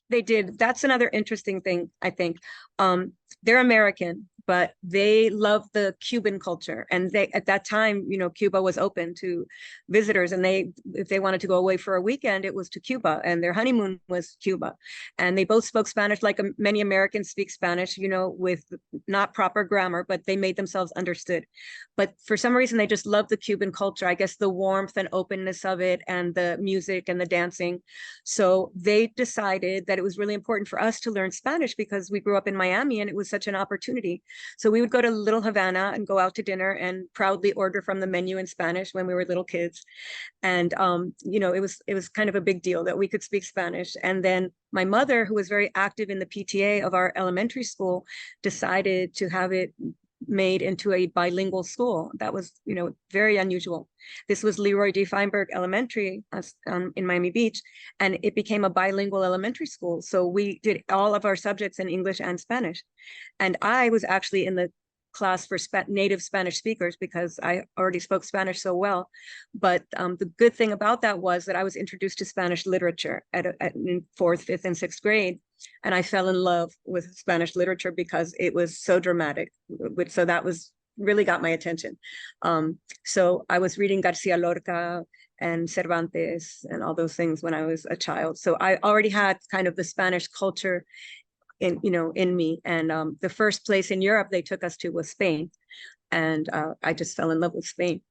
They did. That's another interesting thing, I think. They're American, but they love the Cuban culture. And they, at that time, Cuba was open to visitors, and if they wanted to go away for a weekend, it was to Cuba, and their honeymoon was Cuba. And they both spoke Spanish like many Americans speak Spanish, with not proper grammar, but they made themselves understood. But for some reason, they just love the Cuban culture. I guess the warmth and openness of it, and the music and the dancing. So they decided that it was really important for us to learn Spanish because we grew up in Miami and it was such an opportunity. So we would go to Little Havana and go out to dinner and proudly order from the menu in Spanish when we were little kids. And it was kind of a big deal that we could speak Spanish. And then my mother, who was very active in the PTA of our elementary school, decided to have it made into a bilingual school. That was, very unusual. This was Leroy D. Feinberg Elementary in Miami Beach, and it became a bilingual elementary school. So we did all of our subjects in English and Spanish. And I was actually in the class for native Spanish speakers because I already spoke Spanish so well. But the good thing about that was that I was introduced to Spanish literature in fourth, fifth, and sixth grade. And I fell in love with Spanish literature because it was so dramatic. So that was really got my attention. So I was reading Garcia Lorca and Cervantes and all those things when I was a child. So I already had kind of the Spanish culture in me. And the first place in Europe they took us to was Spain. And I just fell in love with Spain.